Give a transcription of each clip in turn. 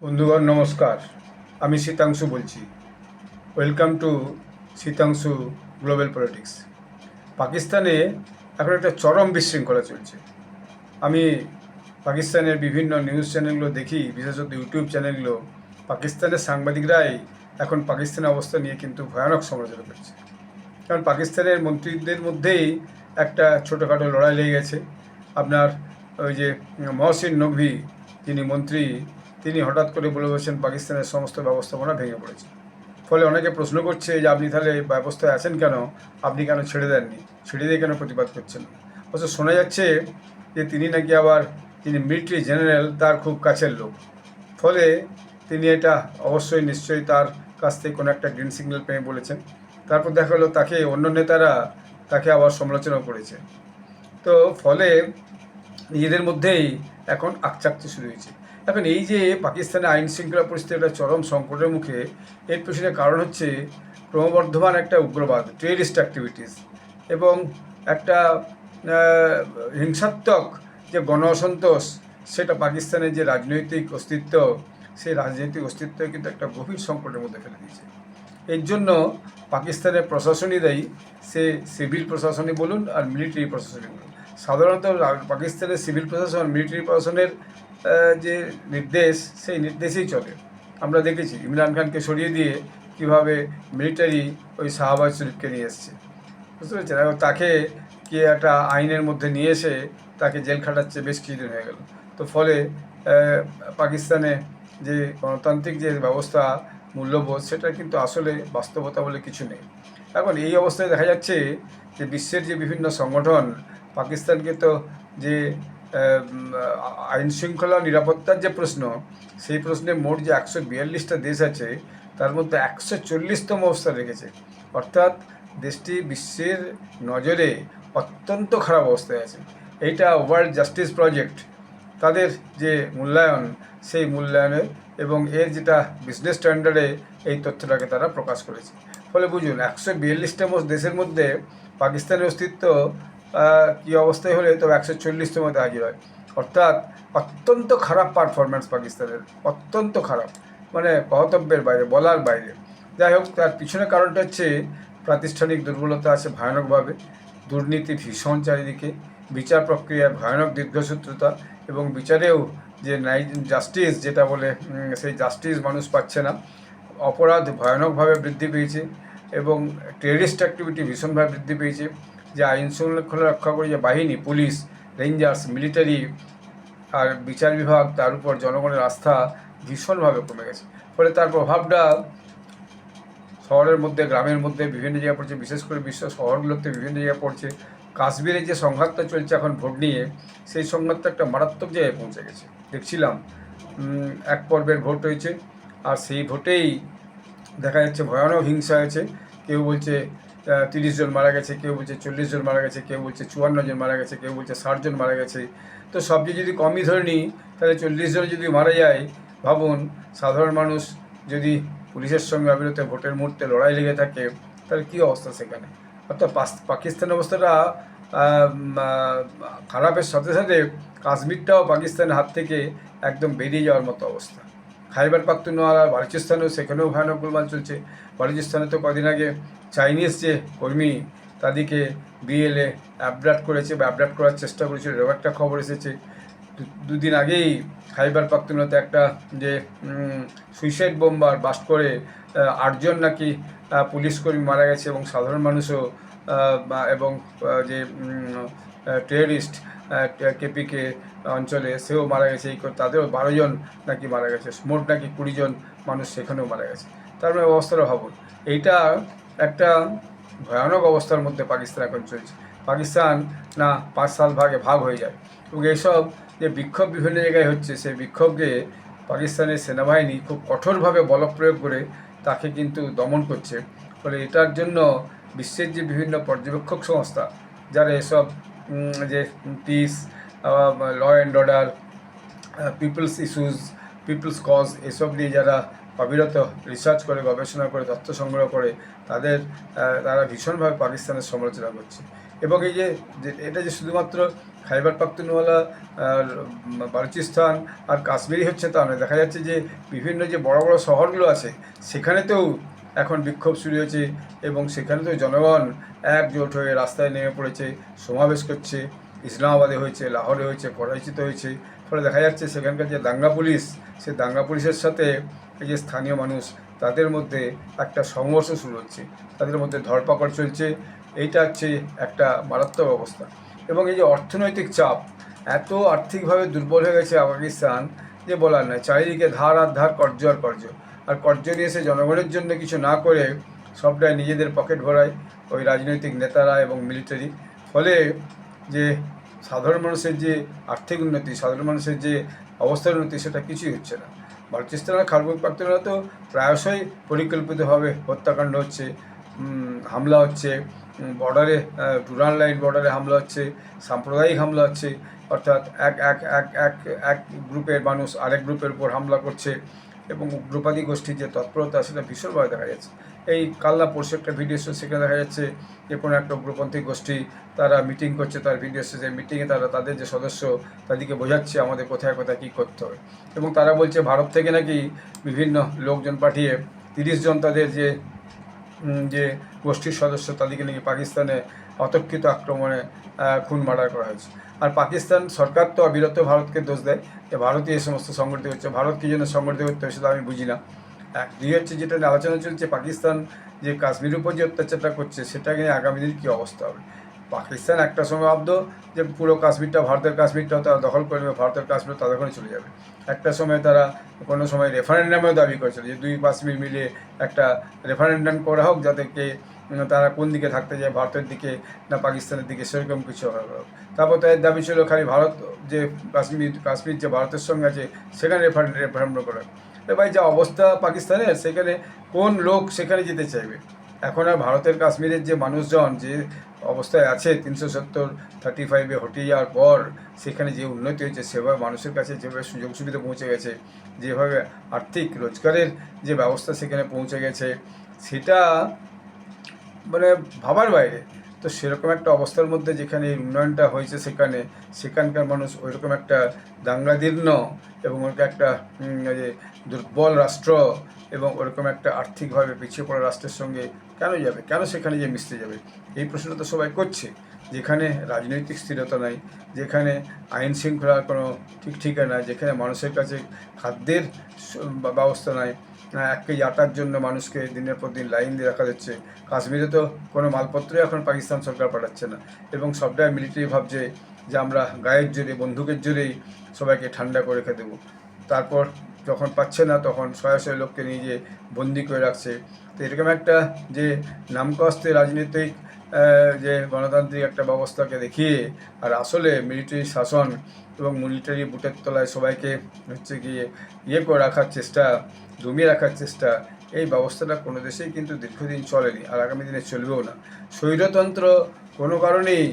বন্ধুগণ নমস্কার, আমি শীতাংশু বলছি। Welcome to Sitanshu global politics. পাকিস্তানে এখন একটা চরম বিশৃঙ্খলা চলছে। আমি পাকিস্তানের বিভিন্ন নিউজ চ্যানেলগুলো দেখি, বিশেষত ইউটিউব চ্যানেলগুলো। পাকিস্তানের সাংবাদিকরাই এখন পাকিস্তানের অবস্থা নিয়ে কিন্তু ভয়ানক সমালোচনা করছে। কারণ পাকিস্তানের মন্ত্রীদের মধ্যেই একটা ছোটোখাটো লড়াই লেগে গেছে। আপনার ওই যে মহসিন নকভি, যিনি মন্ত্রী, তিনি হঠাৎ করে বলে বসেন পাকিস্তানের সমস্ত ব্যবস্থাপনা ভেঙে পড়েছে। ফলে অনেকে প্রশ্ন করছে যে আপনি তাহলে ব্যবস্থায় আছেন কেন, আপনি কেন ছেড়ে দেননি, ছেড়ে দিয়ে কেন প্রতিবাদ করছেন। অবশ্য শোনা যাচ্ছে যে তিনি নাকি আবার, যিনি মিলিটারি জেনারেল, তার খুব কাছের লোক। ফলে তিনি এটা অবশ্যই নিশ্চয়ই তার কাছ থেকে কোনো একটা গ্রিন সিগন্যাল পেয়ে বলেছেন। তারপর দেখা গেলো তাকে অন্য নেতারা তাকে আবার সমালোচনা করেছে। তো ফলে নিজেদের মধ্যেই এখন আকচাকচি শুরু হয়েছে। এখন এই যে পাকিস্তানের আইন শৃঙ্খলা পরিস্থিতি একটা চরম সংকটের মুখে, এর পেছনে কারণ হচ্ছে ক্রমবর্ধমান একটা উগ্রবাদ, টেররিস্ট অ্যাক্টিভিটিস, এবং একটা হিংসাত্মক যে গণ অসন্তোষ, সেটা পাকিস্তানের যে রাজনৈতিক অস্তিত্ব, সেই রাজনৈতিক অস্তিত্ব কিন্তু একটা গভীর সংকটের মধ্যে ফেলে দিয়েছে। এর জন্য পাকিস্তানের প্রশাসনই দায়ী, সে সিভিল প্রশাসনই বলুন আর মিলিটারি প্রশাসনই বলুন। সাধারণত পাকিস্তানের সিভিল প্রশাসন, মিলিটারি প্রশাসনের যে নির্দেশ, সেই নির্দেশেই চলে। আমরা দেখেছি ইমরান খানকে সরিয়ে দিয়ে কীভাবে মিলিটারি ওই শাহবাজ শরীফকে নিয়ে এসছে, বুঝতে পেরেছেন। এবং তাকে কে একটা আইনের মধ্যে নিয়ে এসে তাকে জেল খাটাচ্ছে, বেশ কিছুদিন হয়ে গেল। তো ফলে পাকিস্তানে যে গণতান্ত্রিক যে ব্যবস্থা, মূল্যবোধ, সেটা কিন্তু আসলে বাস্তবতা বলে কিছু নেই। এখন এই অবস্থায় দেখা যাচ্ছে যে বিশ্বের যে বিভিন্ন সংগঠন পাকিস্তানকে তো যে আইন শৃঙ্খলা নিরাপত্তার যে প্রশ্ন, সেই প্রশ্নে মোট যে 142টা দেশ আছে, তার মধ্যে 140তম অবস্থা রেখেছে। অর্থাৎ দেশটি বিশ্বের নজরে অত্যন্ত খারাপ অবস্থায় আছে। এইটা ওয়ার্ল্ড জাস্টিস প্রজেক্ট, তাদের যে মূল্যায়ন, সেই মূল্যায়নে এবং এর যেটা বিজনেস স্ট্যান্ডার্ডে এই তথ্যটাকে তারা প্রকাশ করেছে। ফলে বুঝুন 142টা দেশের মধ্যে পাকিস্তানের অস্তিত্ব কী অবস্থায় হলে তবে 140তম মধ্যে হাজির হয়। অর্থাৎ অত্যন্ত খারাপ পারফরম্যান্স পাকিস্তানের, অত্যন্ত খারাপ, মানে কর্তব্যের বাইরে, বলার বাইরে। যাই হোক, তার পিছনে কারণটা হচ্ছে প্রাতিষ্ঠানিক দুর্বলতা আছে ভয়ানকভাবে, দুর্নীতি ভীষণ চারিদিকে, বিচার প্রক্রিয়ার ভয়ানক দীর্ঘসূত্রতা, এবং বিচারেও যে জাস্টিস যেটা বলে, সেই জাস্টিস মানুষ পাচ্ছে না। অপরাধ ভয়ানকভাবে বৃদ্ধি পেয়েছে এবং টেররিস্ট অ্যাক্টিভিটি ভীষণভাবে বৃদ্ধি পেয়েছে। যে আইন শৃঙ্খলা রক্ষা করে যে বাহিনী, পুলিশ, রেঞ্জার্স, মিলিটারি আর বিচার বিভাগ, তার উপর জনগণের আস্থা ভীষণভাবে কমে গেছে। ফলে তার প্রভাবটা শহরের মধ্যে, গ্রামের মধ্যে বিভিন্ন জায়গায় পড়ছে, বিশেষ করে বিশ্ব শহরগুলোতে বিভিন্ন জায়গায় পড়ছে। কাশ্মীরে যে সংঘাতটা চলছে এখন ভোট নিয়ে, সেই সংঘাতটা একটা মারাত্মক জায়গায় পৌঁছে গেছে। দেখছিলাম এক পর্বের ভোট হয়েছে, আর সেই ভোটেই দেখা যাচ্ছে ভয়ানক হিংসা হয়েছে। কেউ বলছে 30 জন মারা গেছে, কেউ বলছে 40 জন মারা গেছে, কেউ বলছে 54 জন মারা গেছে, কেউ বলছে 60 জন মারা গেছে। তো সবচেয়ে যদি কমই ধরে নিই, তাহলে 40 জন যদি মারা যায়, ভাবুন সাধারণ মানুষ যদি পুলিশের সঙ্গে অবিরত ভোটের মুহূর্তে লড়াই লেগে থাকে, তাহলে কী অবস্থা সেখানে। অর্থাৎ পাকিস্তানের অবস্থাটা খারাপের সাথে সাথে কাশ্মীরটাও পাকিস্তানের হাত থেকে একদম বেরিয়ে যাওয়ার মতো অবস্থা। খাইবার পাখতুনওয়ালা, বালুচিস্তানেও, সেখানেও ভয়ানক গোলমাল চলছে। বালুচিস্তানে তো কদিন আগে চাইনিজ যে কর্মী, তাদেরকে বিএলএ অ্যাবডাক্ট করেছে বা অ্যাবডাক্ট করার চেষ্টা করেছিল, এরকম একটা খবর এসেছে। দুদিন আগেই খাইবার পাখতুনওয়াতে একটা যে সুইসাইড বোম্বার বাস্ট করে 8 জন নাকি পুলিশ কর্মী মারা গেছে, এবং সাধারণ মানুষও, এবং যে টেররিস্ট কেপিকে অঞ্চলে, সেও মারা গেছে। এই তাদেরও 12 জন নাকি মারা গেছে, মোট নাকি 20 জন মানুষ সেখানেও মারা গেছে। তার মানে অবস্থাটা ভাবুন। এইটা একটা ভয়ানক অবস্থার মধ্যে পাকিস্তান এখন চলছে। পাকিস্তান না 5 সাল ভাগ হয়ে যায়। এবং এইসব যে বিক্ষোভ বিভিন্ন জায়গায় হচ্ছে, সেই বিক্ষোভকে পাকিস্তানের সেনাবাহিনী খুব কঠোরভাবে বলপ্রয়োগ করে তাকে কিন্তু দমন করছে। ফলে এটার জন্য বিশ্বের যে বিভিন্ন পর্যবেক্ষক সংস্থা, যারা এসব যে peace, law and order, people's issues, people's cause, এসব নিয়ে যারা অবিরত রিসার্চ করে, গবেষণা করে, তথ্য সংগ্রহ করে, তারা ভীষণভাবে পাকিস্তানের সমালোচনা করছে। এবং এই যে এটা যে শুধুমাত্র খাইবার পাখতুনওয়ালা আর বালুচিস্তান আর কাশ্মীরই হচ্ছে তা নয়, দেখা যাচ্ছে যে বিভিন্ন যে বড় বড় শহরগুলো আছে সেখানেতেও এখন বিক্ষোভ শুরু হয়েছে এবং সেখানেতেও জনগণ একজোট হয়ে রাস্তায় নেমে পড়েছে, সমাবেশ করছে। ইসলামাবাদে হয়েছে, লাহোরে হয়েছে, করাচিতে হয়েছে। ফলে দেখা যাচ্ছে সেখানকার যে দাঙ্গা পুলিশ, সে দাঙ্গা পুলিশের সাথে এই যে স্থানীয় মানুষ, তাদের মধ্যে একটা সংঘর্ষ শুরু হচ্ছে, তাদের মধ্যে ধরপাকড় চলছে। এইটা হচ্ছে একটা মারাত্মক অবস্থা। এবং এই যে অর্থনৈতিক চাপ, এত আর্থিকভাবে দুর্বল হয়ে গেছে পাকিস্তান যে বলার নয়। চারিদিকে ধার আর ধার, কর্জ আর কর্জ, আর কর্জ নিয়ে এসে জনগণের জন্য কিছু না করে সবটাই নিজেদের পকেট ভরায় ওই রাজনৈতিক নেতারা এবং মিলিটারি। ফলে যে সাধারণ মানুষের যে আর্থিক উন্নতি, সাধারণ মানুষের যে অবস্থার উন্নতি, সেটা কিছুই হচ্ছে না। বালুচিস্তান আর খাইবার পাখতুনখোয়া তো প্রায়শই পরিকল্পিতভাবে হত্যাকাণ্ড হচ্ছে, হামলা হচ্ছে, বর্ডারে রুরাল লাইন বর্ডারে হামলা হচ্ছে, সাম্প্রদায়িক হামলা হচ্ছে। অর্থাৎ এক এক এক এক এক গ্রুপের মানুষ আরেক গ্রুপের উপর হামলা করছে এবং উগ্রবাদী গোষ্ঠীর যে তৎপরতা, সেটা ভীষণভাবে দেখা যাচ্ছে। এই কালনা পরশু একটা ভিডিও এসেছে, সেখানে দেখা যাচ্ছে যে কোনো একটা উগ্রপন্থী গোষ্ঠী তারা মিটিং করছে, তার ভিডিও এসেছে, মিটিংয়ে তারা তাদের যে সদস্য তাদেরকে বোঝাচ্ছে আমাদের কোথায় কোথায় কী করতে হবে। এবং তারা বলছে ভারত থেকে নাকি বিভিন্ন লোকজন পাঠিয়ে 30 জন তাদের যে যে গোষ্ঠীর সদস্য, তাদেরকে নাকি পাকিস্তানে অতর্কিত আক্রমণে খুন মার্ডার করা হয়েছে। আর পাকিস্তান সরকার তো অবিরত ভারতকে দোষ দেয় যে ভারতই এই সমস্ত সংগঠিত হচ্ছে। ভারত কী জন্য সংগঠিত করতে হবে সেটা আমি বুঝি না। দুই হচ্ছে যেটা নিয়ে আলোচনা চলছে, পাকিস্তান যে কাশ্মীরের উপর যে অত্যাচারটা করছে, সেটাকে নিয়ে আগামী দিন কী অবস্থা হবে। পাকিস্তান একটা সময় ভাবতো যে পুরো কাশ্মীরটা ভারতের, কাশ্মীরটাও তারা দখল করে নেবে, ভারতের কাশ্মীর তাদের ওখানে চলে যাবে। একটা সময় তারা কোনো সময় রেফারেন্ডামেও দাবি করেছিল যে 2 কাশ্মীর মিলিয়ে একটা রেফারেন্ডাম করা হোক, যাতে তারা কোন দিকে থাকতে যায়, ভারতের দিকে না পাকিস্তানের দিকে, সেরকম কিছু হবে। তারপর তাদের দাবি ছিল খালি ভারত যে কাশ্মীর যে ভারতের সঙ্গে আছে সেখানে রেফারেন্ডাম করা। ভাই যা অবস্থা পাকিস্তানের, সেখানে কোন লোক সেখানে যেতে চাইবে? এখন আর ভারতের কাশ্মীরের যে মানুষজন যে অবস্থায় আছে, 370-35-এ হটিয়ে যাওয়ার পর সেখানে যে উন্নতি হয়েছে, সেভাবে মানুষের কাছে যেভাবে সুযোগ সুবিধা পৌঁছে গেছে, যেভাবে আর্থিক রোজগারের যে ব্যবস্থা সেখানে পৌঁছে গেছে, সেটা মানে ভাবার বাইরে। তো সেরকম একটা অবস্থার মধ্যে যেখানে এই উন্নয়নটা হয়েছে, সেখানকার মানুষ ওইরকম একটা দাঙ্গাদীর্ণ এবং ওরকম একটা যে দুর্বল রাষ্ট্র এবং ওরকম একটা আর্থিকভাবে পিছিয়ে পড়া রাষ্ট্রের সঙ্গে কেন যাবে, কেন সেখানে যে মিশতে যাবে? এই প্রশ্নটা তো সবাই করছে। যেখানে রাজনৈতিক স্থিরতা নাই, যেখানে আইন শৃঙ্খলার কোনো ঠিক ঠিকানা, যেখানে মানুষের কাছে খাদ্যের ব্যবস্থা নাই, 1 কেজি আটার জন্য মানুষকে দিনের পর দিন লাইন দিয়ে রাখা যাচ্ছে। কাশ্মীরে তো কোনো মালপত্রই এখন পাকিস্তান সরকার পাঠাচ্ছে না এবং সবটাই মিলিটারি ভাবছে যে আমরা গায়ের জোরে, বন্দুকের জোরেই সবাইকে ঠান্ডা করে রেখে দেবো। তারপর যখন পাচ্ছে না, তখন শয়ে শয়ে লোককে নিয়ে গিয়ে বন্দি করে রাখছে। তো এরকম একটা যে নামকাস্তে রাজনৈতিক যে গণতান্ত্রিক একটা ব্যবস্থাকে দেখিয়ে আর আসলে মিলিটারি শাসন এবং মিলিটারি বুটের তলায় সবাইকে হচ্ছে গিয়ে করে রাখার চেষ্টা, দমিয়ে রাখার চেষ্টা, এই ব্যবস্থাটা কোনো দেশেই কিন্তু দীর্ঘদিন চলেনি আর আগামী দিনে চলবেও না। স্বৈরতন্ত্র কোনো কারণেই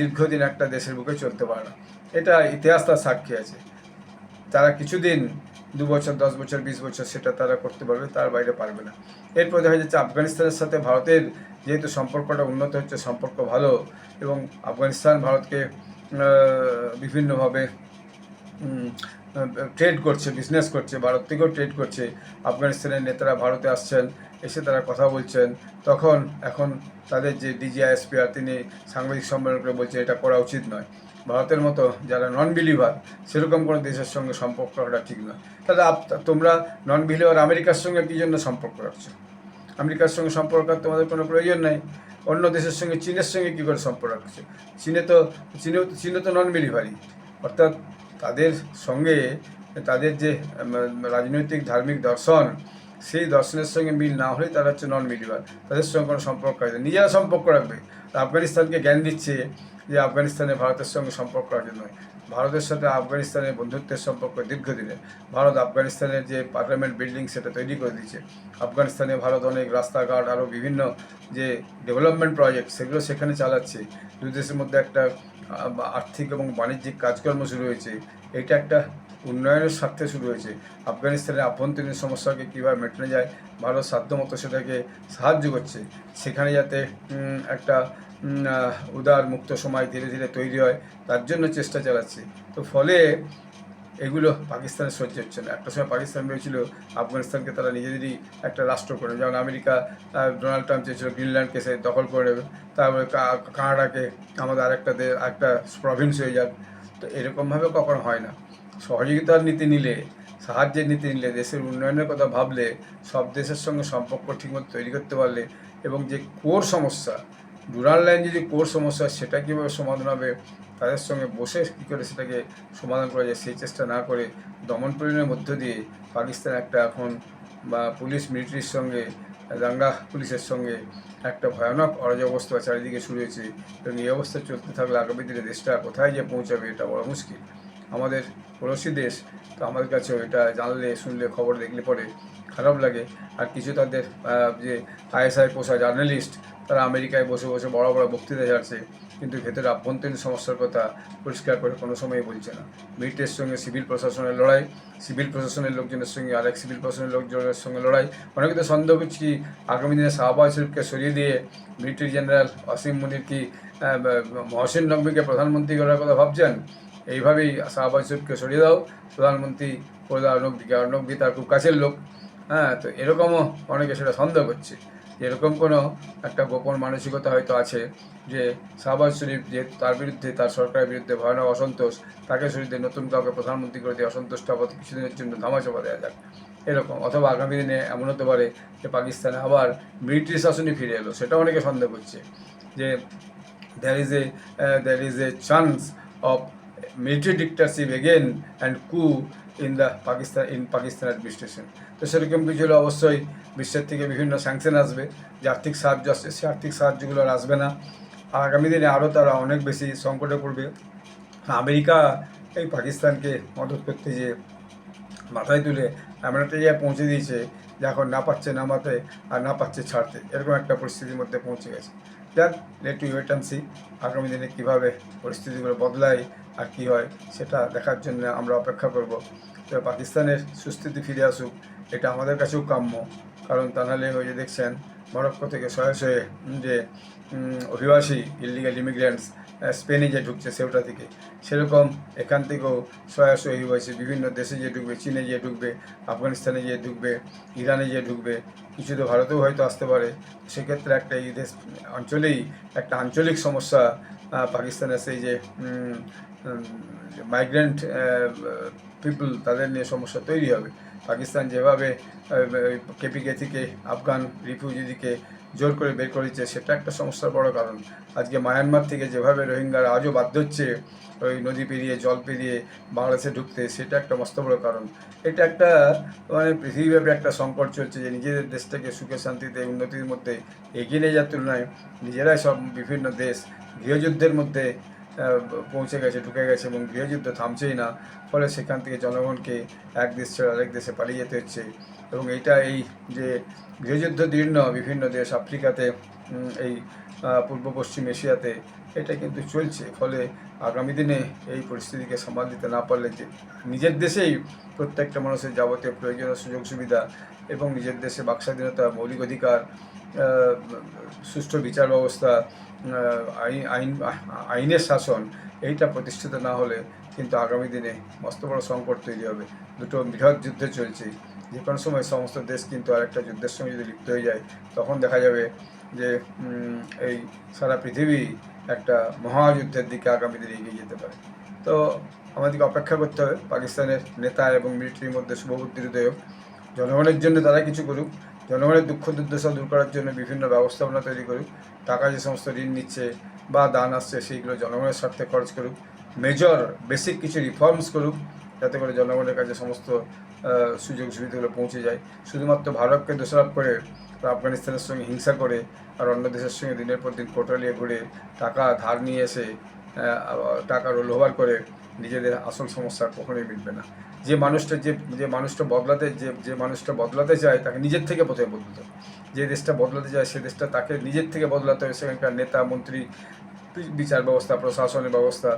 দীর্ঘদিন একটা দেশের বুকে চলতে পারে না, এটা ইতিহাস তার সাক্ষী আছে। তারা কিছুদিন 2 বছর, 10 বছর, 20 বছর সেটা তারা করতে পারবে, তার বাইরে পারবে না। এরপর দেখা যাচ্ছে আফগানিস্তানের সাথে ভারতের যেহেতু সম্পর্কটা উন্নত হচ্ছে, সম্পর্ক ভালো, এবং আফগানিস্তান ভারতকে বিভিন্নভাবে ট্রেড করছে, বিজনেস করছে, ভারত থেকেও ট্রেড করছে। আফগানিস্তানের নেতারা ভারতে আসছেন, এসে তারা কথা বলছেন। তখন এখন তাদের যে DGISPR, তিনি সাংবাদিক সম্মেলন করে বলছেন এটা করা উচিত নয়। ভারতের মতো যারা নন বিলিভার, সেরকম কোনো দেশের সঙ্গে সম্পর্ক রাখা ঠিক নয়। তাহলে তোমরা নন বিলিভার আমেরিকার সঙ্গে কী জন্য সম্পর্ক রাখছো? আমেরিকার সঙ্গে সম্পর্ক তোমাদের কোনো প্রয়োজন নেই। অন্য দেশের সঙ্গে, চীনের সঙ্গে কী করে সম্পর্ক রাখছে? চীনে তো নন বিলিভারই, অর্থাৎ তাদের সঙ্গে তাদের যে রাজনৈতিক ধার্মিক দর্শন, সেই দর্শনের সঙ্গে মিল না হলে তারা হচ্ছে নন বিলিভার, তাদের সঙ্গে কোনো সম্পর্ক আছে, নিজেরা সম্পর্ক রাখবে। আফগানিস্তানকে জ্ঞান দিচ্ছে যে আফগানিস্তানে ভারতের সঙ্গে সম্পর্ক রাখা নয়। ভারতের সাথে আফগানিস্তানের বন্ধুত্বের সম্পর্ক দীর্ঘদিনের। ভারত আফগানিস্তানের যে পার্লামেন্ট বিল্ডিং সেটা তৈরি করে দিয়েছে। আফগানিস্তানে ভারত অনেক রাস্তাঘাট, আরও বিভিন্ন যে ডেভেলপমেন্ট প্রজেক্ট, সেগুলো সেখানে চালাচ্ছে। দুই দেশের মধ্যে একটা আর্থিক এবং বাণিজ্যিক কাজকর্ম শুরু হয়েছে। এটা একটা উন্নয়নের স্বার্থে শুরু হয়েছে। আফগানিস্তানের আভ্যন্তরীণ সমস্যাকে কীভাবে মেটানো যায়, ভারত সাধ্যমতো সেটাকে সাহায্য করছে। সেখানে যাতে একটা উদার মুক্ত সমাজ ধীরে ধীরে তৈরি হয়, তার জন্য চেষ্টা চালাচ্ছে। তো ফলে এগুলো পাকিস্তানের সহ্য হচ্ছে না। একটা সময় পাকিস্তান ভেবেছিল আফগানিস্তানকে তারা নিজেদেরই একটা রাষ্ট্র করে, যেমন আমেরিকা ডোনাল্ড ট্রাম্প চেয়েছিল গ্রিনল্যান্ডকে সে দখল করে নেবে, তারপরে কানাডাকে আমাদের একটা প্রভিন্স হয়ে যাক। তো এরকমভাবে কখনো হয় না। সহযোগিতার নীতি নিলে, সাহায্যের নীতি নিলে, দেশের উন্নয়নের কথা ভাবলে, সব দেশের সঙ্গে সম্পর্ক ঠিকমতো তৈরি করতে পারলে, এবং যে কোর সমস্যা, ডুরাল লাইন যদি কোর সমস্যা, সেটা কীভাবে সমাধান হবে, তাদের সঙ্গে বসে কী করে সেটাকে সমাধান করা যায় সেই চেষ্টা না করে দমন পীড়নের মধ্য দিয়ে পাকিস্তান একটা এখন পুলিশ মিলিটারির সঙ্গে, দাঙ্গা পুলিশের সঙ্গে একটা ভয়ানক অরাজক চারিদিকে শুরু হয়েছে। এবং এই অবস্থা চলতে থাকলে আগামী দিনে দেশটা কোথায় যে পৌঁছাবে এটা বড় মুশকিল। আমাদের পড়োশি দেশ, তো আমাদের কাছেও এটা জানলে শুনলে খবর দেখলে পরে খারাপ লাগে। আর কিছু তাদের যে আইএসআই পোষা জার্নালিস্ট, তারা আমেরিকায় বসে বসে বড় বড় বক্তৃতা ছাড়ছে, কিন্তু ভেতরে আভ্যন্তরীণ সমস্যার কথা পরিষ্কার করে কোনো সময়ই বলছে না। মিলিটারির সঙ্গে সিভিল প্রশাসনের লড়াই, সিভিল প্রশাসনের লোকজনের সঙ্গে আরেক সিভিল প্রশাসনের লোকজনের সঙ্গে লড়াই। অনেকে তো সন্দেহ করছি আগামী দিনে শাহবাজ শরীফকে সরিয়ে দিয়ে মিলিটারি জেনারেল আসিম মুনির কি মহসিন নকভিকে প্রধানমন্ত্রী করার কথা ভাবছেন? এইভাবেই শাহবাজ শরীফকে সরিয়ে দাও, প্রধানমন্ত্রী করে দাও নকভিকে, আর নকভি তার খুব কাছের লোক। তো এরকমও অনেকে সেটা সন্দেহ করছে, এরকম কোনো একটা গোপন মানসিকতা হয়তো আছে যে শাহবাজ শরীফ, যে তার বিরুদ্ধে, তার সরকারের বিরুদ্ধে ভয়ানক অসন্তোষ, তাকে সরিয়ে নতুন কাউকে প্রধানমন্ত্রী করে দিয়ে অসন্তোষটা আপাতত কিছুদিনের জন্য ধামাচাপা দেওয়া যাক, এরকম। অথবা আগামী দিনে এমন হতে পারে যে পাকিস্তানে আবার মিলিটারি শাসনই ফিরে এলো, সেটা অনেকে সন্দেহ করছে যে there is a chance of military dictatorship again and coup in Pakistan administration. তো সেরকম কিছু হলে অবশ্যই বিশ্বের থেকে বিভিন্ন স্যাংশন আসবে, যে আর্থিক সাহায্য আসছে, সে আর্থিক সাহায্যগুলো আর আসবে না। আর আগামী দিনে আরও তারা অনেক বেশি সংকটে পড়বে। আমেরিকা এই পাকিস্তানকে মদত করতে যে মাথায় তুলে এমন একটা জায়গায় পৌঁছে দিয়েছে যে এখন না পাচ্ছে নামাতে আর না পাচ্ছে ছাড়তে, এরকম একটা পরিস্থিতির মধ্যে পৌঁছে গেছে। যাক, let to wait and see আগামী দিনে কীভাবে পরিস্থিতিগুলো বদলায় আর কী হয় সেটা দেখার জন্য আমরা অপেক্ষা করব। তো পাকিস্তানের সুস্থিতি ফিরে আসুক, এটা আমাদের কাছেও কাম্য। কারণ তা নাহলে ওই যে দেখছেন মরক্কো থেকে শয়ে শয়ে যে অভিবাসী ইলিগাল ইমিগ্রেন্টস স্পেনে যে ঢুকছে সেওটা থেকে, সেরকম এখান থেকেও শয়ে শয়ে অভিবাসী বিভিন্ন দেশে যে ঢুকবে, চীনে যে ঢুকবে, আফগানিস্তানে যে ঢুকবে, ইরানে যে ঢুকবে, কিছু তো ভারতেও হয়তো আসতে পারে। সেক্ষেত্রে একটা এই দেশ অঞ্চলেই একটা আঞ্চলিক সমস্যা, পাকিস্তানের সেই যে মাইগ্রেন্ট পিপল, তাদের নিয়ে সমস্যা তৈরি হবে। পাকিস্তান যেভাবে কেপিকে থেকে আফগান রিফিউজিদিকে জোর করে বের করেছে, সেটা একটা সমস্যার বড় কারণ। আজকে মায়ানমার থেকে যেভাবে রোহিঙ্গারা আজও বাধ্য হচ্ছে ওই নদী পেরিয়ে, জল পেরিয়ে বাংলাদেশে ঢুকতে, সেটা একটা মস্ত বড় কারণ। এটা একটা পৃথিবীব্যাপী একটা সংকট চলছে, যে নিজেদের দেশটাকে সুখে শান্তিতে উন্নতির মধ্যে এগিয়ে নিয়ে যাওয়ার তুলনায় নিজেরাই সব বিভিন্ন দেশ গৃহযুদ্ধের মধ্যে পৌঁছে গেছে, ঢুকে গেছে, এবং গৃহযুদ্ধ থামছেই না। ফলে সেখান থেকে জনগণকে এক দেশ ছেড়ে আরেক দেশে পালিয়ে যেতে হচ্ছে। এবং এইটা এই যে গৃহযুদ্ধ দীর্ণ বিভিন্ন দেশ, আফ্রিকাতে, এই পূর্ব পশ্চিম এশিয়াতে, এটা কিন্তু চলছে। ফলে আগামী দিনে এই পরিস্থিতিকে সামাল দিতে না পারলে যে নিজের দেশেই প্রত্যেকটা মানুষের যাবতীয় প্রয়োজনীয় সুযোগ সুবিধা এবং নিজের দেশে বাকস্বাধীনতা, মৌলিক অধিকার, সুষ্ঠু বিচার ব্যবস্থা, আইনের শাসন, এইটা প্রতিষ্ঠিত না হলে কিন্তু আগামী দিনে মস্ত বড় সংকট তৈরি হবে। দুটো বৃহৎ যুদ্ধ চলছে, যে কোনো সময় সমস্ত দেশ কিন্তু আরেকটা যুদ্ধের সঙ্গে যদি লিপ্ত হয়ে যায়, তখন দেখা যাবে যে এই সারা পৃথিবী একটা মহাযুদ্ধের দিকে আগামী দিনে এগিয়ে যেতে পারে। তো আমাদেরকে অপেক্ষা করতে হবে পাকিস্তানের নেতা এবং মিলিটারির মধ্যে শুভবুদ্ধির উদয় হোক, জনগণের জন্য তারা কিছু করুক, জনগণের দুঃখ দুর্দশা দূর করার জন্য বিভিন্ন ব্যবস্থাপনা তৈরি করুক, টাকা যে সমস্ত ঋণ নিচ্ছে বা দান আসছে সেইগুলো জনগণের স্বার্থে খরচ করুক, মেজর বেসিক কিছু রিফর্মস করুক, যাতে করে জনগণের কাছে সমস্ত সুযোগ সুবিধাগুলো পৌঁছে যায়। শুধুমাত্র ভারতকে দোষারোপ করে, আফগানিস্তানের সঙ্গে হিংসা করে, আর অন্য দেশের সঙ্গে দিনের পর দিন কোটালিয়ে ঘুরে টাকা ধার নিয়ে এসে টাকার লোভার করে নিজেদের আসল সমস্যা কখনোই মিটবে না। যে মানুষটা বদলাতে চায়, তাকে নিজের থেকে প্রথমে বদলাতে হবে। যে দেশটা বদলাতে চায় সে দেশটা তাকে নিজের থেকে বদলাতে হবে। সেখানকার নেতা মন্ত্রী বিচার ব্যবস্থা, প্রশাসনের ব্যবস্থা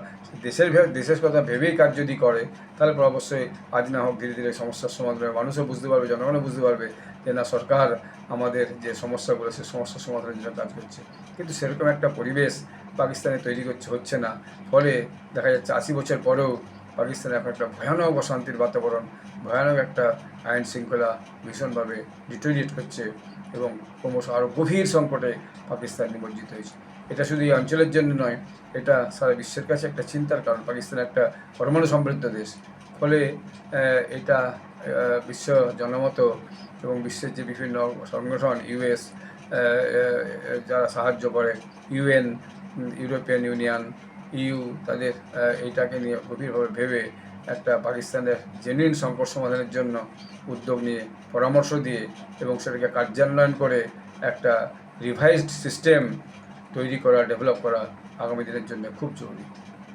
দেশের কথা ভেবেই কাজ যদি করে, তাহলে পর অবশ্যই আজ না হোক ধীরে ধীরে সমস্যার সমাধান হবে। মানুষও বুঝতে পারবে, জনগণও বুঝতে পারবে যে না, সরকার আমাদের যে সমস্যাগুলো, সেই সমস্যার সমাধানের জন্য কাজ করছে। কিন্তু সেরকম একটা পরিবেশ পাকিস্তানে তৈরি হচ্ছে না। ফলে দেখা যাচ্ছে 80 বছর পরেও পাকিস্তানে এখন একটা ভয়ানক অশান্তির বাতাবরণ, ভয়ানক একটা আইন শৃঙ্খলা ভীষণভাবে ডিটোরিয়েট হচ্ছে এবং ক্রমশ আরও গভীর সংকটে পাকিস্তান নিমজ্জিত হয়েছে। এটা শুধু এই অঞ্চলের জন্য নয়, এটা সারা বিশ্বের কাছে একটা চিন্তার কারণ। পাকিস্তান একটা পরমাণু সমৃদ্ধ দেশ, ফলে এটা বিশ্ব জনমত এবং বিশ্বের যে বিভিন্ন সংগঠন, ইউএস যারা সাহায্য করে, ইউএন, ইউরোপিয়ান ইউনিয়ন, ইউ, তাদের এইটাকে নিয়ে গভীরভাবে ভেবে একটা পাকিস্তানের জেনুইন সংকট সমাধানের জন্য উদ্যোগ নিয়ে, পরামর্শ দিয়ে এবং সেটাকে কার্যান্বয়ন করে একটা রিভাইজড সিস্টেম তৈরি করা, ডেভেলপ করা আগামী দিনের জন্য খুব জরুরি।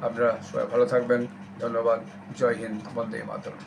আপনারা সবাই ভালো থাকবেন। ধন্যবাদ। জয় হিন্দ। বন্দে মাতরম।